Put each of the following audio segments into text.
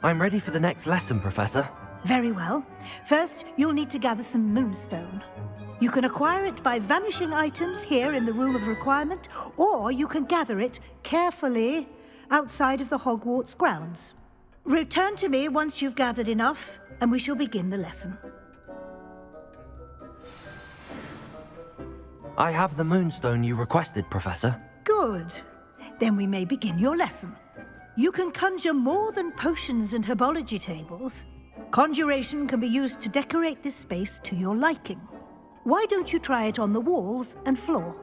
I'm ready for the next lesson, Professor. Very well. First, you'll need to gather some moonstone. You can acquire it by vanishing items here in the Room of Requirement, or you can gather it carefully outside of the Hogwarts grounds. Return to me once you've gathered enough, and we shall begin the lesson. I have the moonstone you requested, Professor. Good. Then we may begin your lesson. You can conjure more than potions and herbology tables. Conjuration can be used to decorate this space to your liking. Why don't you try it on the walls and floor?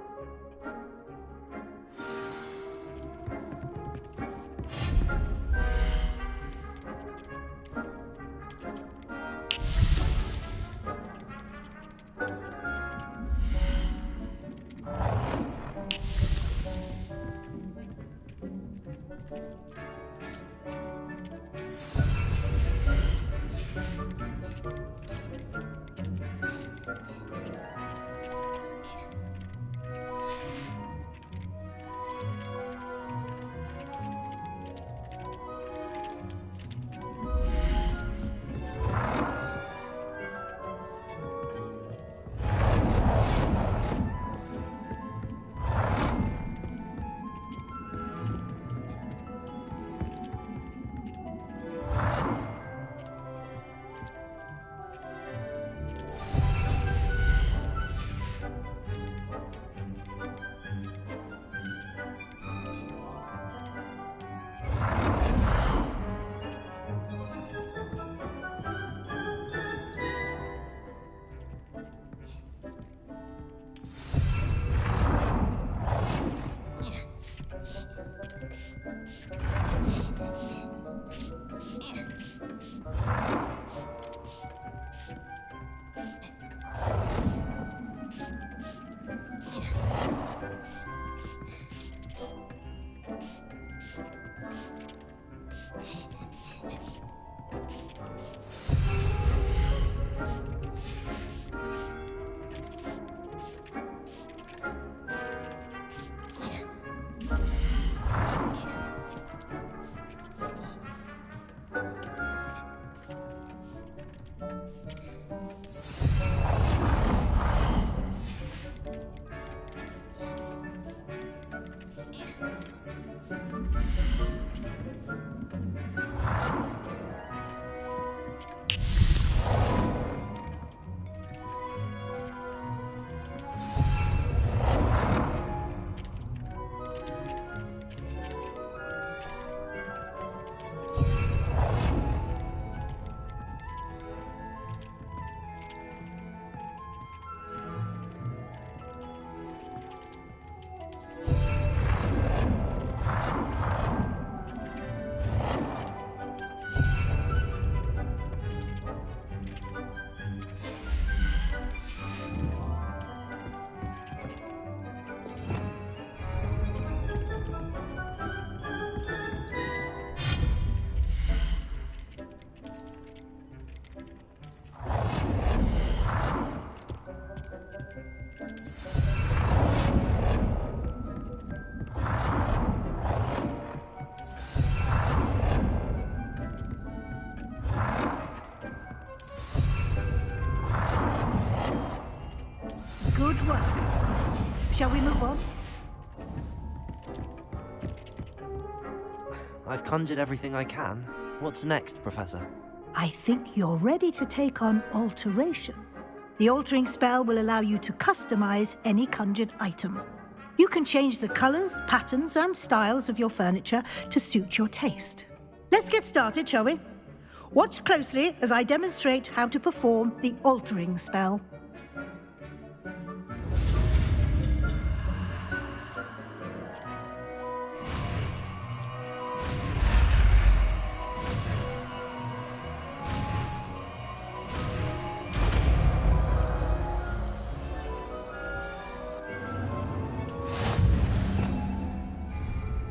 Good work. Shall we move on? I've conjured everything I can. What's next, Professor? I think you're ready to take on alteration. The altering spell will allow you to customize any conjured item. You can change the colors, patterns, and styles of your furniture to suit your taste. Let's get started, shall we? Watch closely as I demonstrate how to perform the altering spell.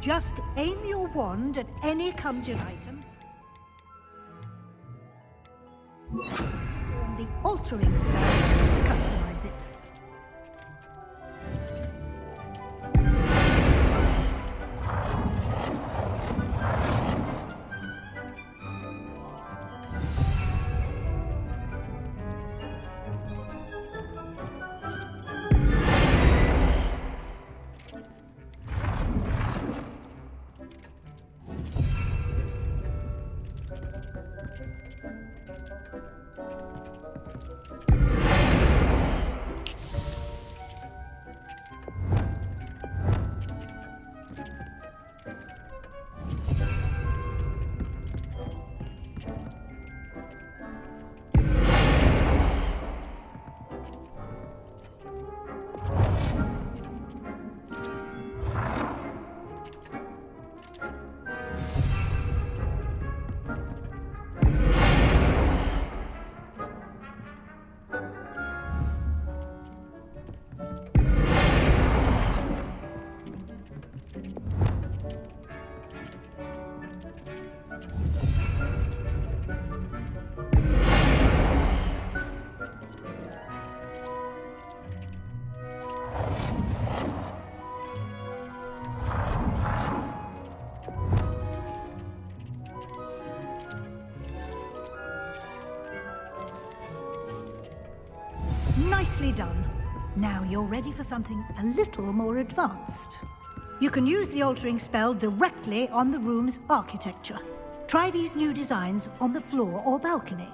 Just aim your wand at any conjured item. Perform the altering spell to customize it. Nicely done. Now you're ready for something a little more advanced. You can use the altering spell directly on the room's architecture. Try these new designs on the floor or balcony.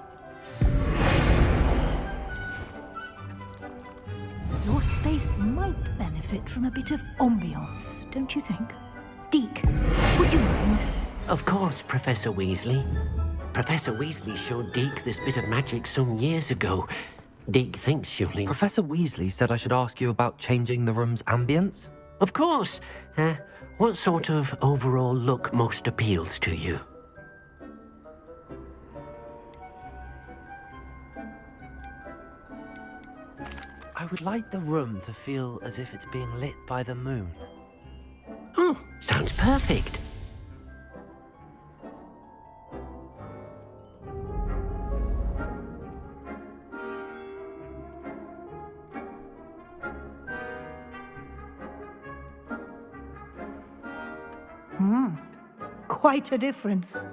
Your space might benefit from a bit of ambiance, don't you think? Deke, would you mind? Of course, Professor Weasley. Professor Weasley showed Deke this bit of magic some years ago. Deke thinks you'll... Professor Weasley said I should ask you about changing the room's ambience? Of course. What sort of overall look most appeals to you? I would like the room to feel as if it's being lit by the moon. Oh, sounds perfect. Quite a difference.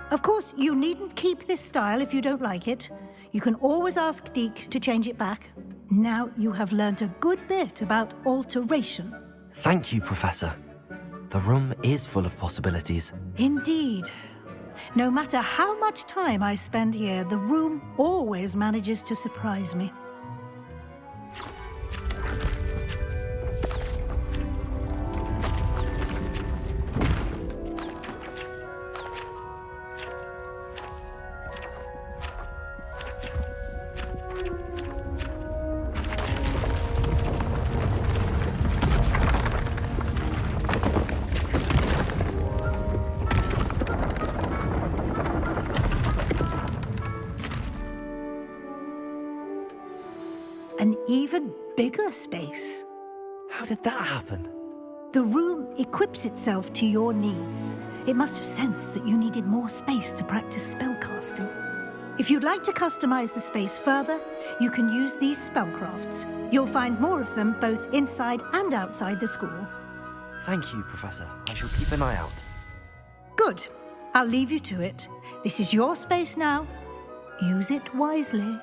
Of course, you needn't keep this style if you don't like it. You can always ask Deke to change it back. Now you have learnt a good bit about alteration. Thank you, Professor. The room is full of possibilities. Indeed. No matter how much time I spend here, the room always manages to surprise me. An even bigger space. How did that happen? The room equips itself to your needs. It must have sensed that you needed more space to practice spellcasting. If you'd like to customize the space further, you can use these spellcrafts. You'll find more of them both inside and outside the school. Thank you, Professor. I shall keep an eye out. Good. I'll leave you to it. This is your space now. Use it wisely.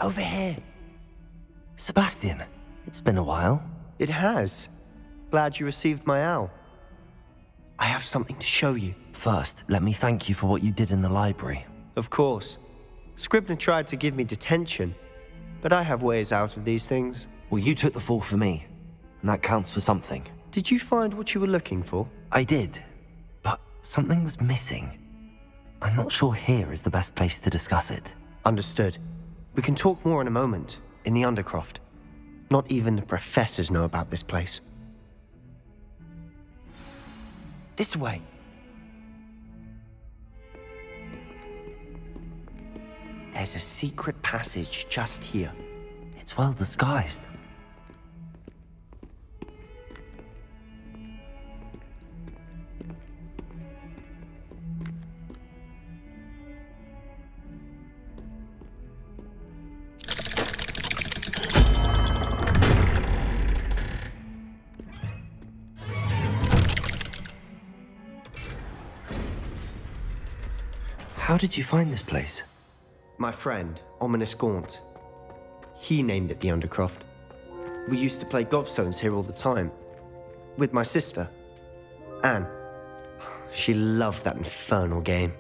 Over here. Sebastian, it's been a while. It has. Glad you received my owl. I have something to show you. First, let me thank you for what you did in the library. Of course. Scribner tried to give me detention, but I have ways out of these things. Well, you took the fall for me, and that counts for something. Did you find what you were looking for? I did, but something was missing. I'm not sure here is the best place to discuss it. Understood. We can talk more in a moment, in the Undercroft. Not even the professors know about this place. This way. There's a secret passage just here. It's well disguised. How did you find this place? My friend, Ominous Gaunt. He named it the Undercroft. We used to play gobstones here all the time. with my sister, Anne. She loved that infernal game.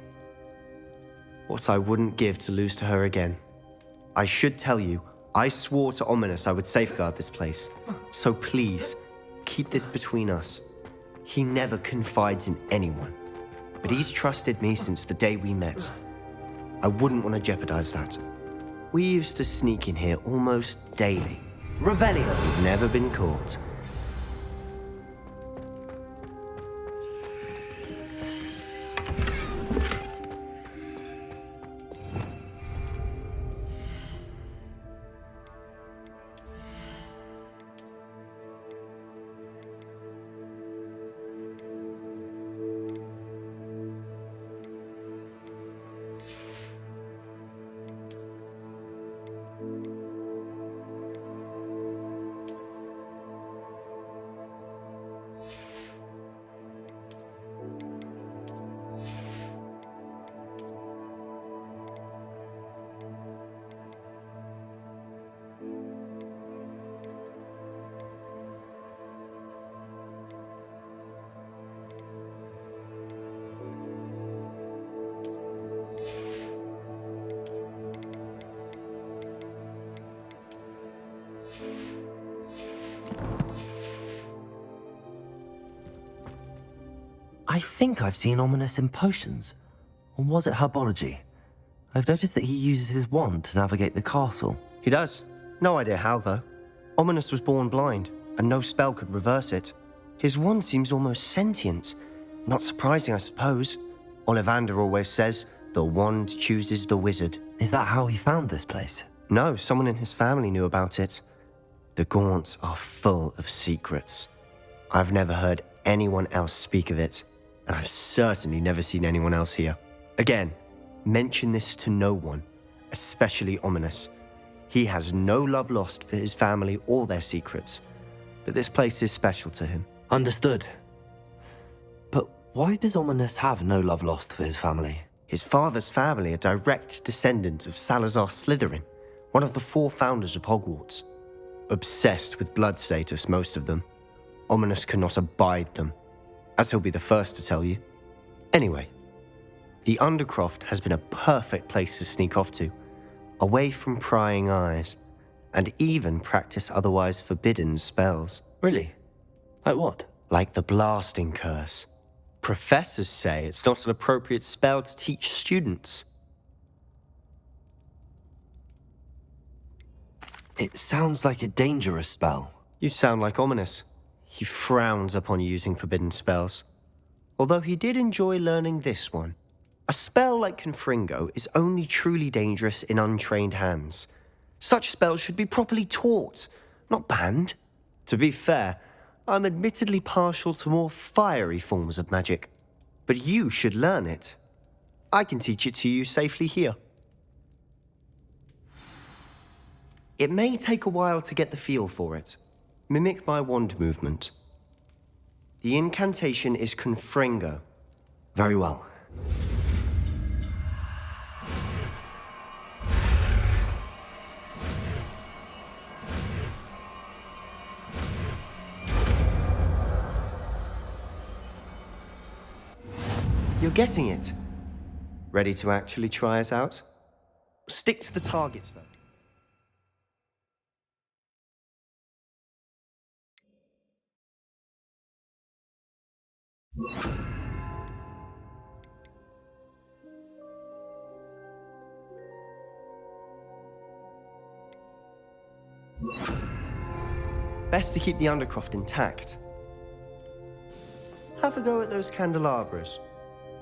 What I wouldn't give to lose to her again. I should tell you, I swore to Ominous I would safeguard this place. So please, keep this between us. He never confides in anyone, but he's trusted me since the day we met. I wouldn't want to jeopardize that. We used to sneak in here almost daily. Revelio. We've never been caught. I think I've seen Ominous in potions. Or was it herbology? I've noticed that he uses his wand to navigate the castle. He does. No idea how, though. Ominous was born blind, and no spell could reverse it. His wand seems almost sentient. Not surprising, I suppose. Ollivander always says, the wand chooses the wizard. Is that how he found this place? No, someone in his family knew about it. The Gaunts are full of secrets. I've never heard anyone else speak of it, and I've certainly never seen anyone else here. Again, mention this to no one, especially Ominous. He has no love lost for his family or their secrets, but this place is special to him. Understood. But why does Ominous have no love lost for his family? His father's family are direct descendants of Salazar Slytherin, one of the 4 founders of Hogwarts. Obsessed with blood status, most of them. Ominous cannot abide them, as he'll be the first to tell you. Anyway, the Undercroft has been a perfect place to sneak off to, away from prying eyes, and even practice otherwise forbidden spells. Really? Like what? Like the blasting curse. Professors say it's not an appropriate spell to teach students. It sounds like a dangerous spell. You sound like Ominous. He frowns upon using forbidden spells. Although he did enjoy learning this one. A spell like Confringo is only truly dangerous in untrained hands. Such spells should be properly taught, not banned. To be fair, I'm admittedly partial to more fiery forms of magic. But you should learn it. I can teach it to you safely here. It may take a while to get the feel for it. Mimic my wand movement. The incantation is Confringo. Very well. You're getting it. Ready to actually try it out? Stick to the targets, though. Best to keep the Undercroft intact. Have a go at those candelabras.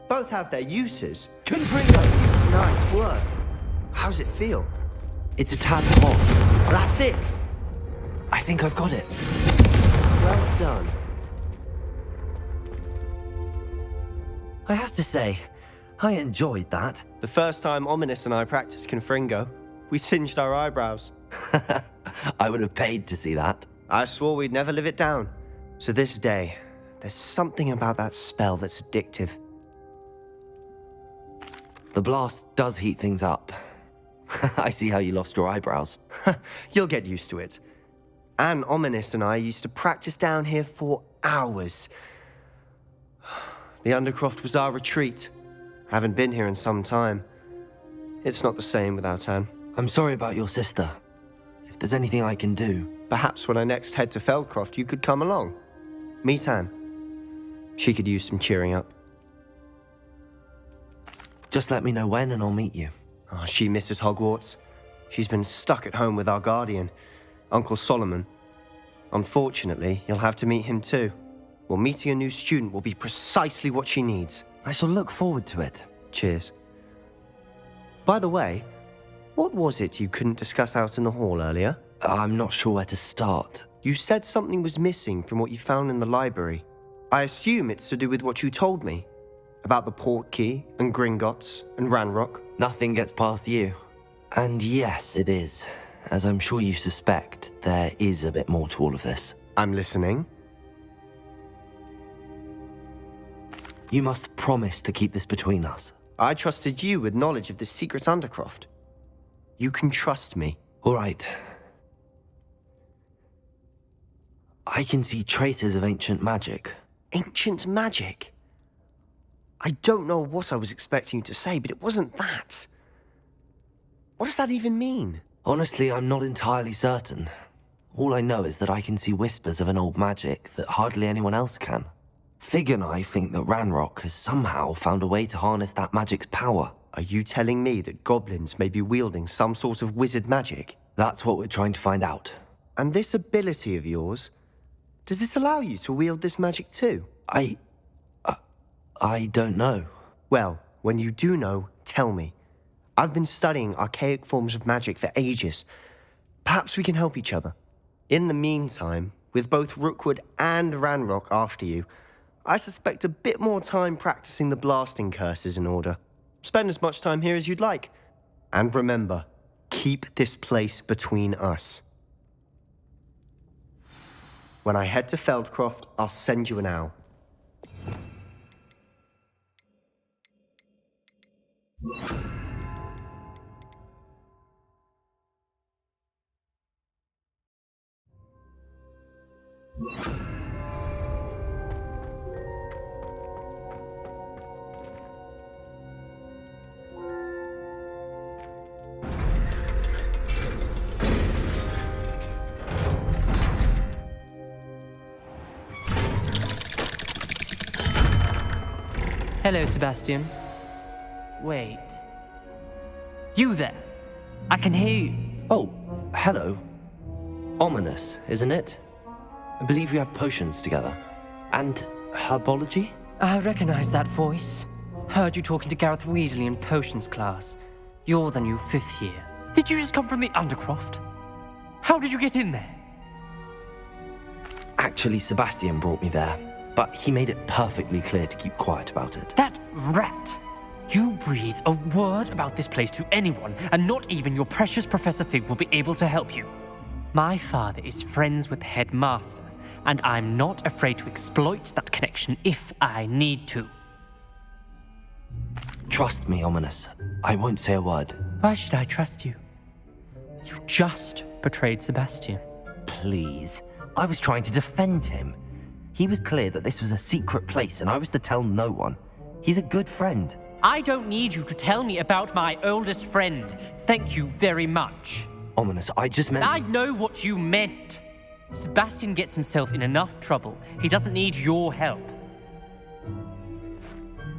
Both have their uses. Confringo! Nice work. How's it feel? It's a tad hot. That's it! I think I've got it. Well done. I have to say, I enjoyed that. The first time Ominous and I practiced Confringo, we singed our eyebrows. I would have paid to see that. I swore we'd never live it down. To this day, there's something about that spell that's addictive. The blast does heat things up. I see how you lost your eyebrows. You'll get used to it. Anne, Ominous and I used to practice down here for hours. The Undercroft was our retreat. Haven't been here in some time. It's not the same without Anne. I'm sorry about your sister. If there's anything I can do... Perhaps when I next head to Feldcroft, you could come along. Meet Anne. She could use some cheering up. Just let me know when and I'll meet you. Oh, she misses Hogwarts. She's been stuck at home with our guardian, Uncle Solomon. Unfortunately, you'll have to meet him too. Well, meeting a new student will be precisely what she needs. I shall look forward to it. Cheers. By the way, what was it you couldn't discuss out in the hall earlier? I'm not sure where to start. You said something was missing from what you found in the library. I assume it's to do with what you told me. About the Portkey and Gringotts and Ranrock. Nothing gets past you. And yes, it is. As I'm sure you suspect, there is a bit more to all of this. I'm listening. You must promise to keep this between us. I trusted you with knowledge of the secret Undercroft. You can trust me. All right. I can see traces of ancient magic. Ancient magic? I don't know what I was expecting you to say, but it wasn't that. What does that even mean? Honestly, I'm not entirely certain. All I know is that I can see whispers of an old magic that hardly anyone else can. Fig and I think that Ranrock has somehow found a way to harness that magic's power. Are you telling me that goblins may be wielding some sort of wizard magic? That's what we're trying to find out. And this ability of yours, does it allow you to wield this magic too? I don't know. Well, when you do know, tell me. I've been studying archaic forms of magic for ages. Perhaps we can help each other. In the meantime, with both Rookwood and Ranrock after you, I suspect a bit more time practicing the blasting curse is in order. Spend as much time here as you'd like. And remember, keep this place between us. When I head to Feldcroft, I'll send you an owl. Hello, Sebastian. Wait. You there? I can hear you. Oh, hello. Ominous, isn't it? I believe we have potions together. And herbology? I recognize that voice. Heard you talking to Gareth Weasley in potions class. You're the new 5th year. Did you just come from the Undercroft? How did you get in there? Actually, Sebastian brought me there, but he made it perfectly clear to keep quiet about it. That rat! You breathe a word about this place to anyone, and not even your precious Professor Fig will be able to help you. My father is friends with the headmaster, and I'm not afraid to exploit that connection if I need to. Trust me, Ominous. I won't say a word. Why should I trust you? You just betrayed Sebastian. Please. I was trying to defend him. He was clear that this was a secret place, and I was to tell no one. He's a good friend. I don't need you to tell me about my oldest friend. Thank you very much. Ominous, I just meant... I know what you meant. Sebastian gets himself in enough trouble. He doesn't need your help.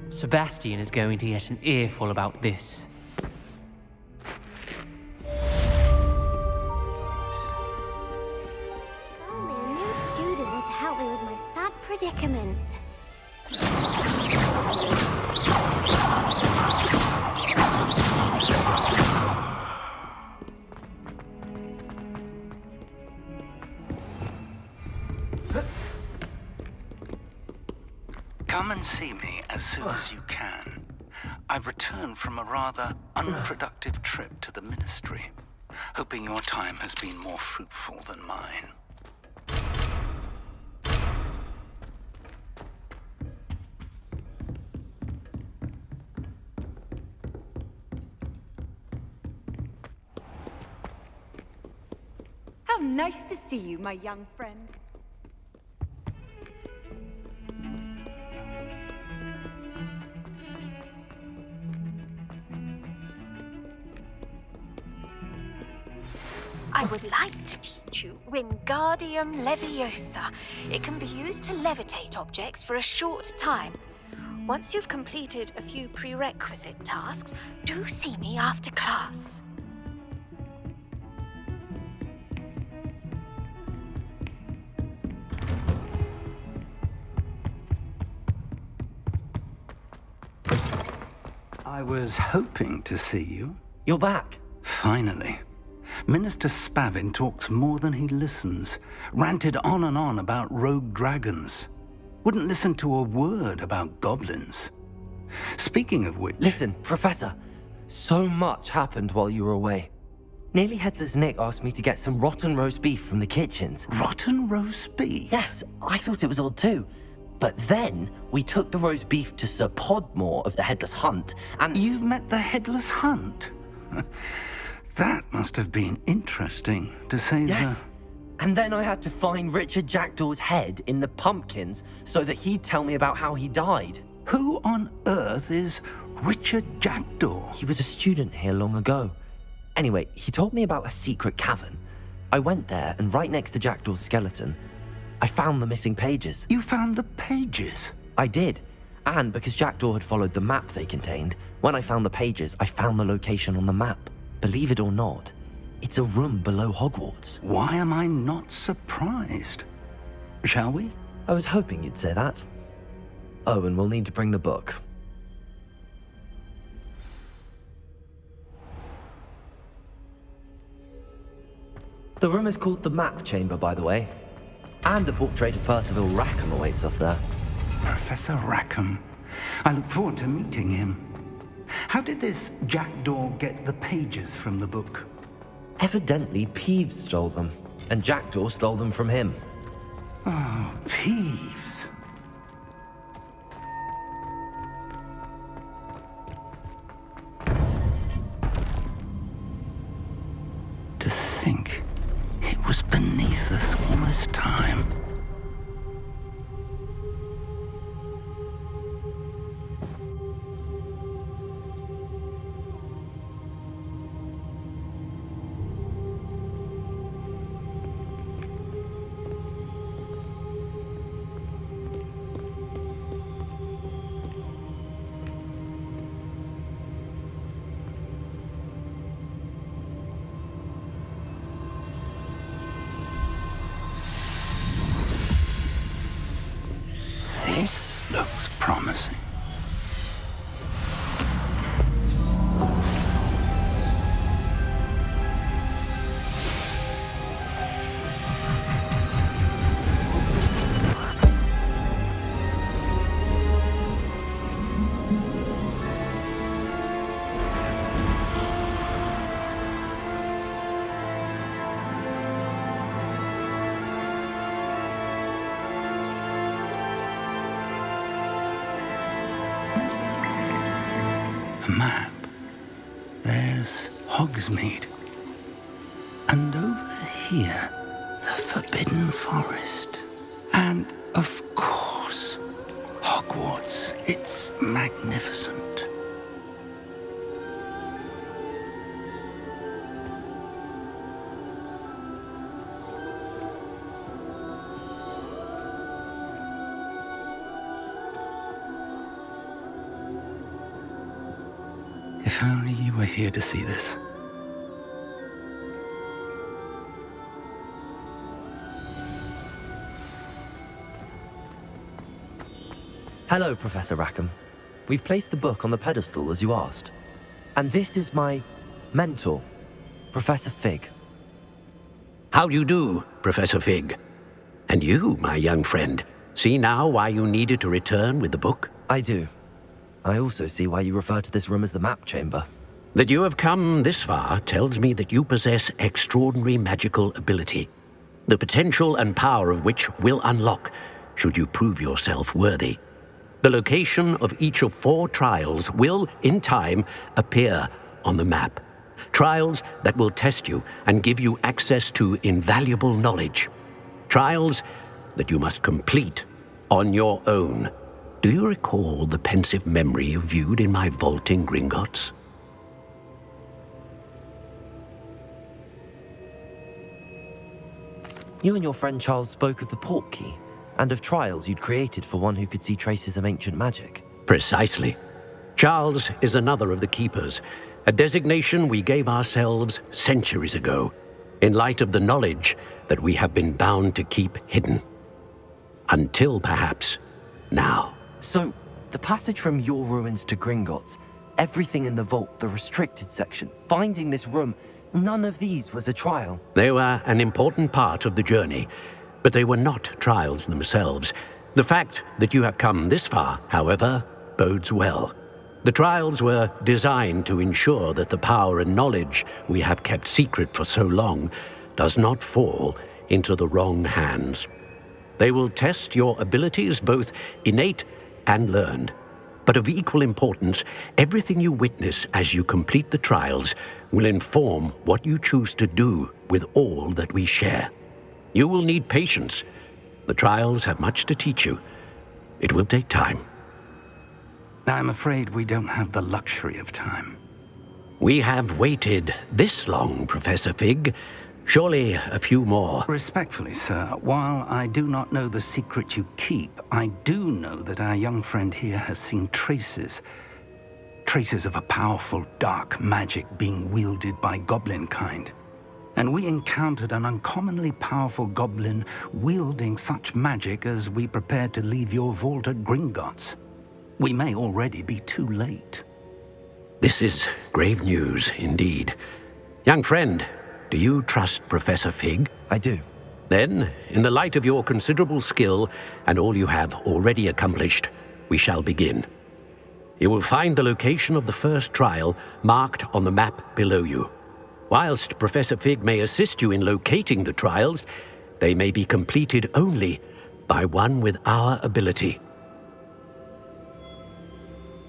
Sebastian is going to get an earful about this. Only a new student to help me with my sad predicament. Come and see me as soon as you can. I've returned from a rather unproductive trip to the Ministry, hoping your time has been more fruitful than mine. How nice to see you, my young friend. I would like to teach you Wingardium Leviosa. It can be used to levitate objects for a short time. Once you've completed a few prerequisite tasks, do see me after class. I was hoping to see you. You're back. Finally. Minister Spavin talks more than he listens. Ranted on and on about rogue dragons. Wouldn't listen to a word about goblins. Speaking of which... Listen, Professor. So much happened while you were away. Nearly Headless Nick asked me to get some rotten roast beef from the kitchens. Rotten roast beef? Yes, I thought it was odd too. But then we took the roast beef to Sir Podmore of the Headless Hunt, and... You met the Headless Hunt? That must have been interesting, to say Yes. the... And then I had to find Richard Jackdaw's head in the pumpkins so that he'd tell me about how he died. Who on earth is Richard Jackdaw? He was a student here long ago. Anyway, he told me about a secret cavern. I went there, and right next to Jackdaw's skeleton, I found the missing pages. You found the pages? I did. And because Jackdaw had followed the map they contained, when I found the pages, I found the location on the map. Believe it or not, it's a room below Hogwarts. Why am I not surprised? Shall we? I was hoping you'd say that. Oh, and we'll need to bring the book. The room is called the Map Chamber, by the way. And a portrait of Percival Rackham awaits us there. Professor Rackham. I look forward to meeting him. How did this Jackdaw get the pages from the book? Evidently, Peeves stole them, and Jackdaw stole them from him. Oh, Peeves. To think it was beneath us all this time. This looks promising. A map. There's Hogsmeade. And over here, the Forbidden Forest. And, of course, Hogwarts. It's magnificent. If only you were here to see this. Hello, Professor Rackham. We've placed the book on the pedestal as you asked. And this is my mentor, Professor Fig. How do you do, Professor Fig? And you, my young friend, see now why you needed to return with the book? I do. I also see why you refer to this room as the Map Chamber. That you have come this far tells me that you possess extraordinary magical ability, the potential and power of which will unlock should you prove yourself worthy. The location of each of 4 trials will, in time, appear on the map. Trials that will test you and give you access to invaluable knowledge. Trials that you must complete on your own. Do you recall the pensive memory you viewed in my vault in Gringotts? You and your friend Charles spoke of the Portkey, and of trials you'd created for one who could see traces of ancient magic. Precisely. Charles is another of the Keepers, a designation we gave ourselves centuries ago, in light of the knowledge that we have been bound to keep hidden. Until, perhaps, now. So, the passage from your ruins to Gringotts, everything in the vault, the restricted section, finding this room, none of these was a trial. They were an important part of the journey, but they were not trials themselves. The fact that you have come this far, however, bodes well. The trials were designed to ensure that the power and knowledge we have kept secret for so long does not fall into the wrong hands. They will test your abilities, both innate and learned. But of equal importance, everything you witness as you complete the trials will inform what you choose to do with all that we share. You will need patience. The trials have much to teach you. It will take time. I'm afraid we don't have the luxury of time. We have waited this long, Professor Fig. Surely a few more. Respectfully, sir, while I do not know the secret you keep, I do know that our young friend here has seen traces of a powerful dark magic being wielded by goblin kind. And we encountered an uncommonly powerful goblin wielding such magic as we prepared to leave your vault at Gringotts. We may already be too late. This is grave news indeed. Young friend, do you trust Professor Fig? I do. Then, in the light of your considerable skill and all you have already accomplished, we shall begin. You will find the location of the first trial marked on the map below you. Whilst Professor Fig may assist you in locating the trials, they may be completed only by one with our ability.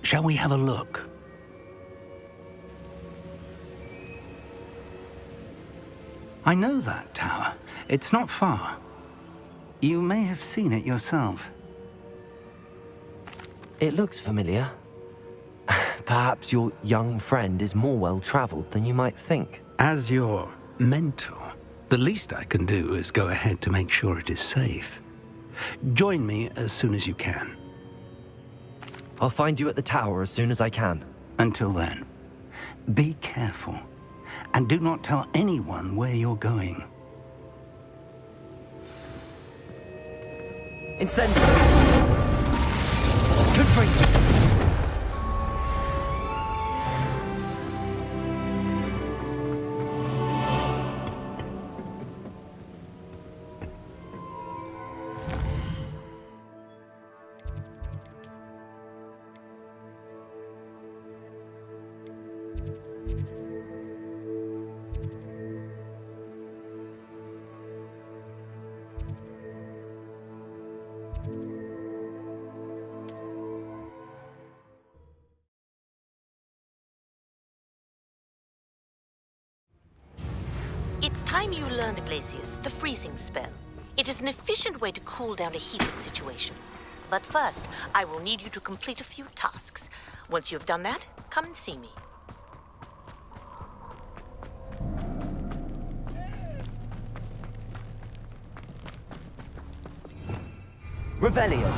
Shall we have a look? I know that tower. It's not far. You may have seen it yourself. It looks familiar. Perhaps your young friend is more well-traveled than you might think. As your mentor, the least I can do is go ahead to make sure it is safe. Join me as soon as you can. I'll find you at the tower as soon as I can. Until then, be careful, and do not tell anyone where you're going. Incendio! Good for you! It's time you learned, Glacius, the freezing spell. It is an efficient way to cool down a heated situation. But first, I will need you to complete a few tasks. Once you've done that, come and see me. Revelio!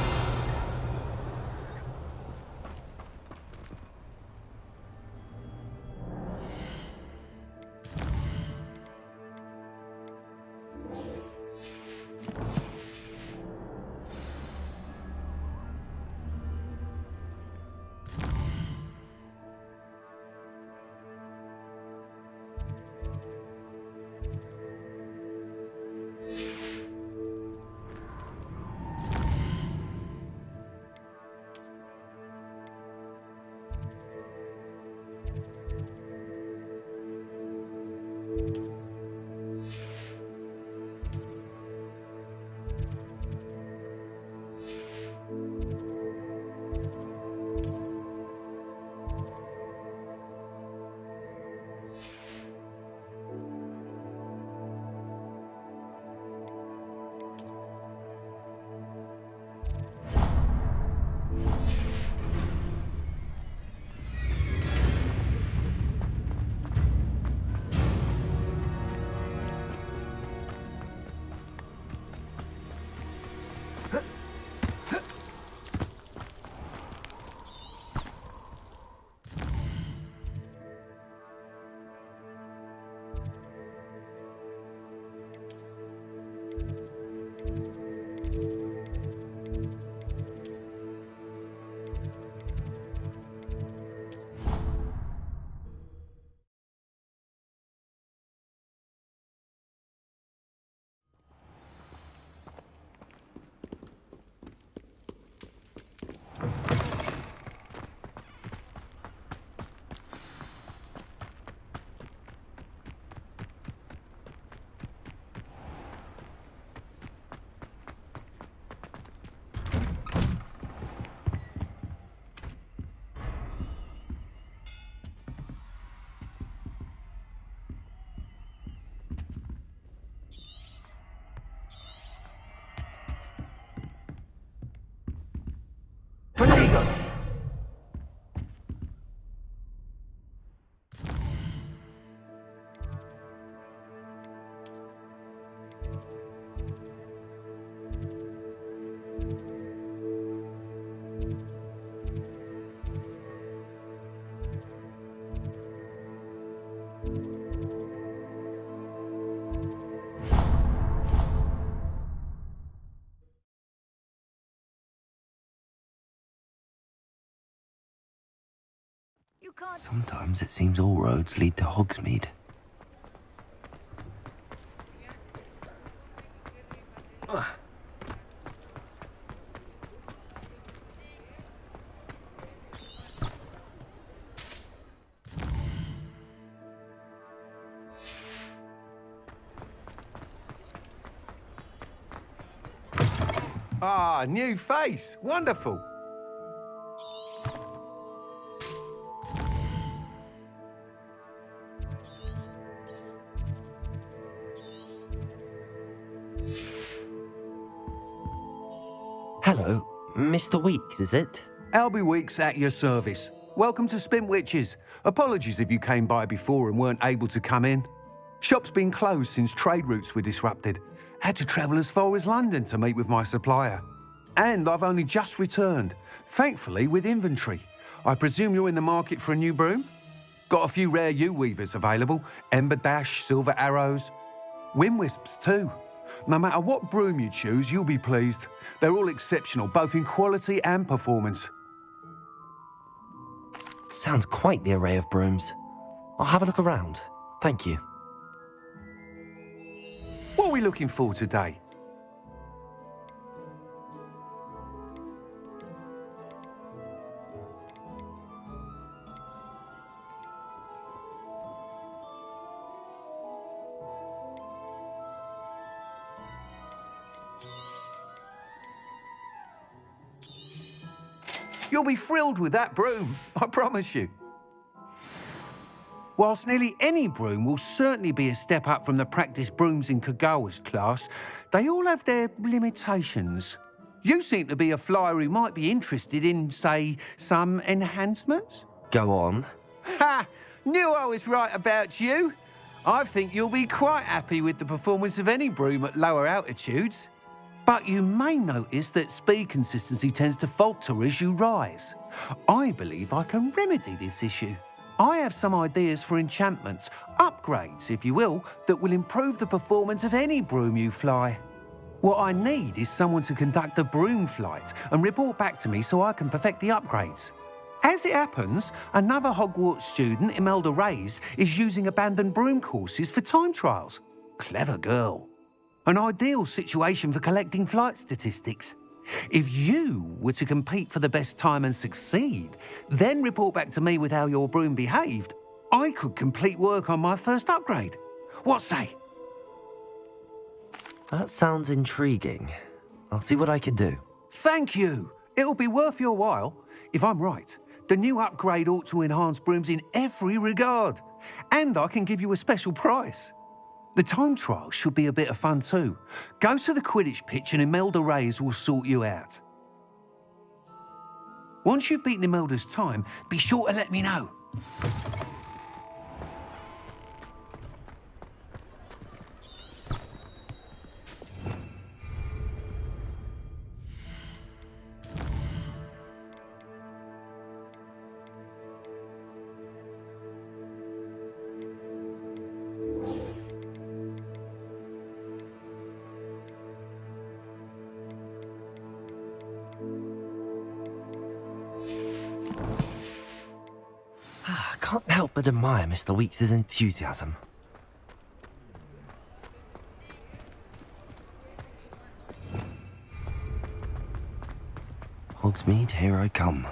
Sometimes it seems all roads lead to Hogsmeade. Ah, new face. Wonderful. Hello, Mr. Weeks, is it? Albie Weeks at your service. Welcome to Spintwitches. Apologies if you came by before and weren't able to come in. Shop's been closed since trade routes were disrupted. Had to travel as far as London to meet with my supplier. And I've only just returned, thankfully with inventory. I presume you're in the market for a new broom? Got a few rare U-weavers available. Ember Dash, Silver Arrows. Wind Wisps too. No matter what broom you choose, you'll be pleased. They're all exceptional, both in quality and performance. Sounds quite the array of brooms. I'll have a look around. Thank you. What are we looking for today? You'll be thrilled with that broom, I promise you. Whilst nearly any broom will certainly be a step up from the practice brooms in Kagawa's class, they all have their limitations. You seem to be a flyer who might be interested in, say, some enhancements? Go on. Ha! Knew I was right about you. I think you'll be quite happy with the performance of any broom at lower altitudes. But you may notice that speed consistency tends to falter as you rise. I believe I can remedy this issue. I have some ideas for enchantments, upgrades, if you will, that will improve the performance of any broom you fly. What I need is someone to conduct a broom flight and report back to me so I can perfect the upgrades. As it happens, another Hogwarts student, Imelda Reyes, is using abandoned broom courses for time trials. Clever girl. An ideal situation for collecting flight statistics. If you were to compete for the best time and succeed, then report back to me with how your broom behaved, I could complete work on my first upgrade. What say? That sounds intriguing. I'll see what I can do. Thank you. It'll be worth your while. If I'm right, the new upgrade ought to enhance brooms in every regard. And I can give you a special price. The time trial should be a bit of fun too. Go to the Quidditch pitch and Imelda Reyes will sort you out. Once you've beaten Imelda's time, be sure to let me know. I can't help but admire Mr. Weeks' enthusiasm. Hogsmeade, here I come.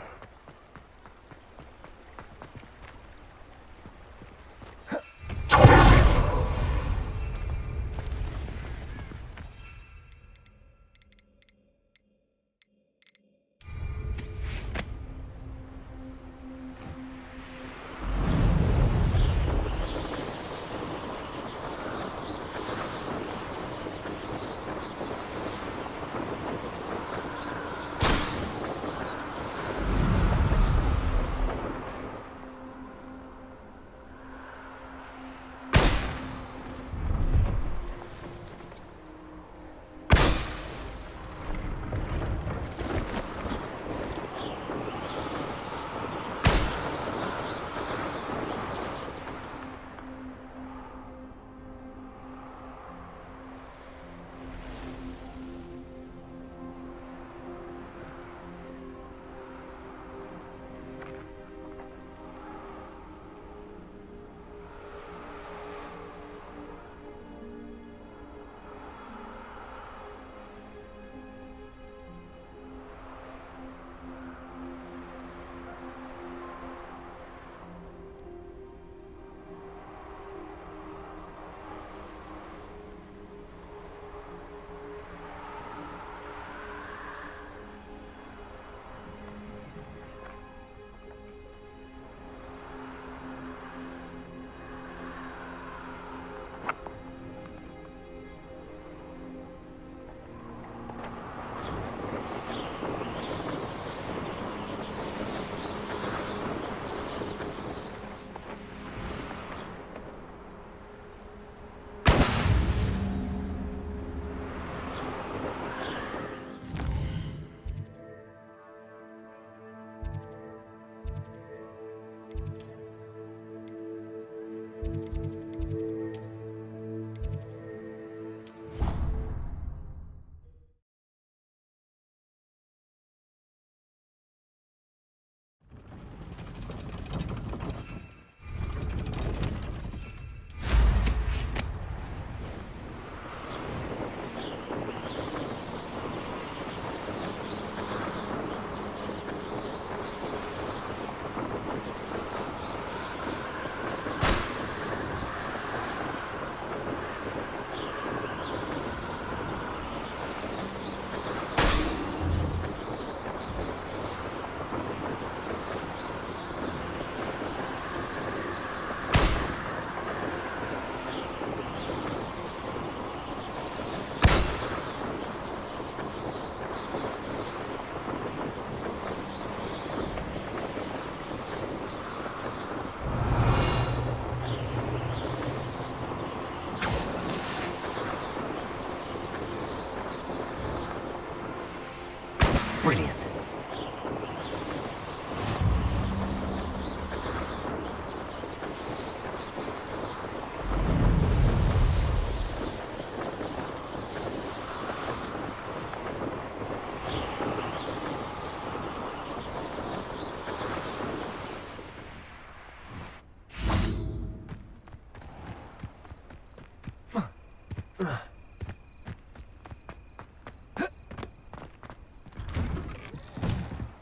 Brilliant.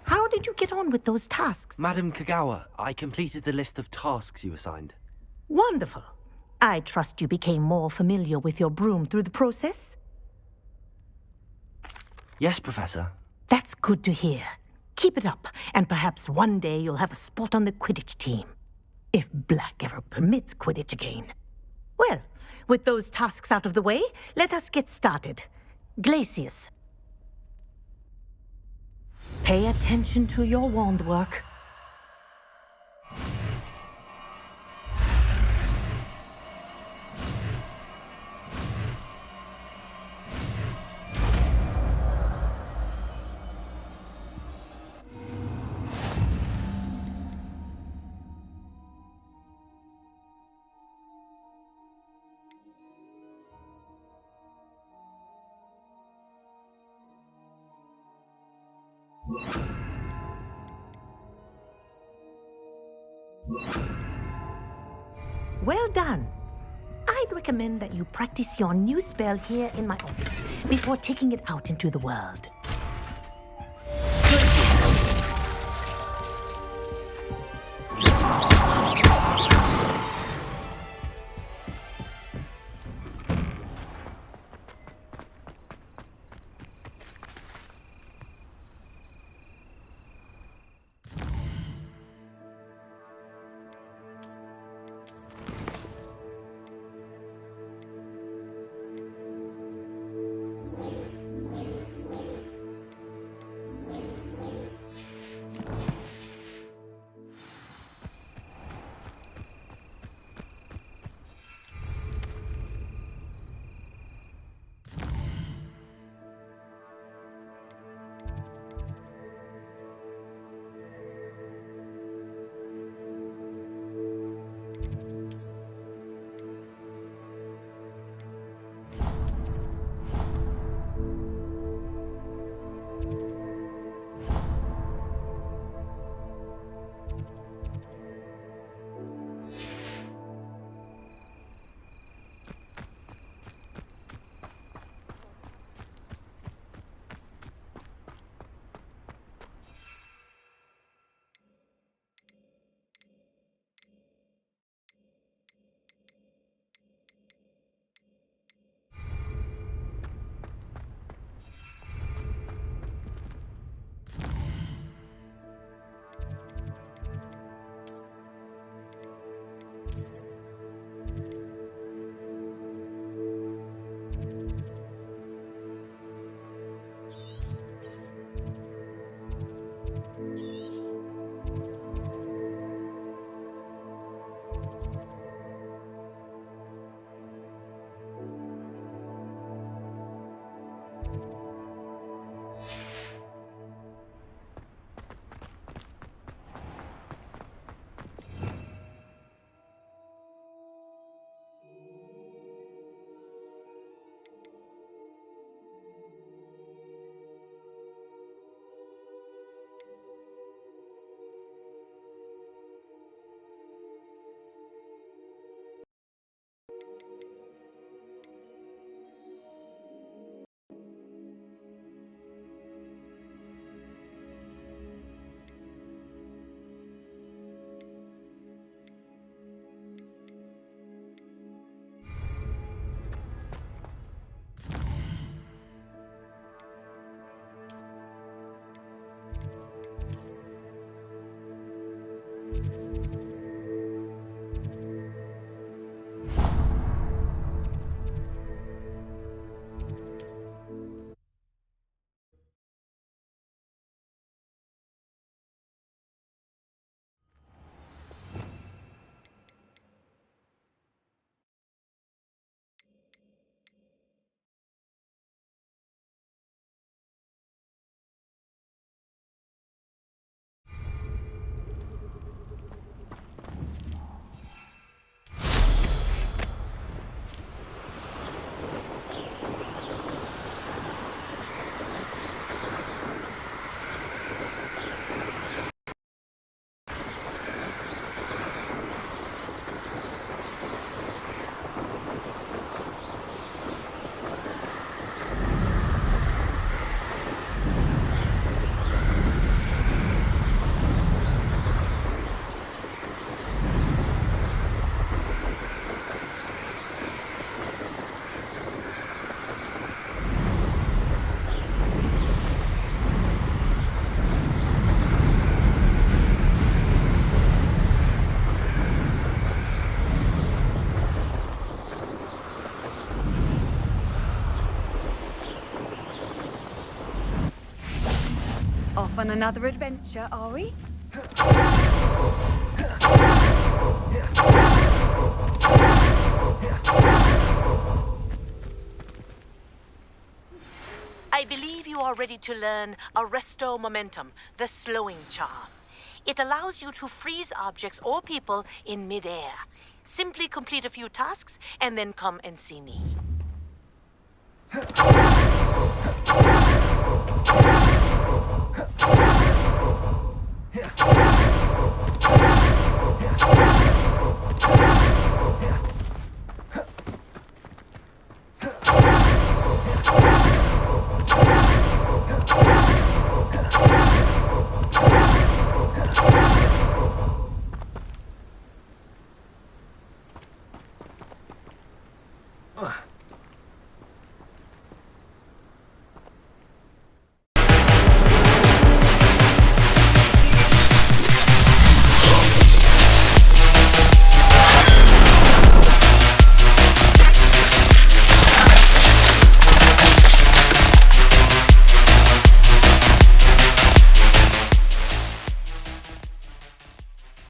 How did you get on with those tasks? Madam Kagawa, I completed the list of tasks you assigned. Wonderful. I trust you became more familiar with your broom through the process? Yes, Professor. That's good to hear. Keep it up, and perhaps one day you'll have a spot on the Quidditch team. If Black ever permits Quidditch again. Well, with those tasks out of the way, let us get started. Glacius. Pay attention to your wand work. Well done. I'd recommend that you practice your new spell here in my office before taking it out into the world. Off on another adventure, are we? I believe you are ready to learn Arresto Momentum, the slowing charm. It allows you to freeze objects or people in midair. Simply complete a few tasks and then come and see me.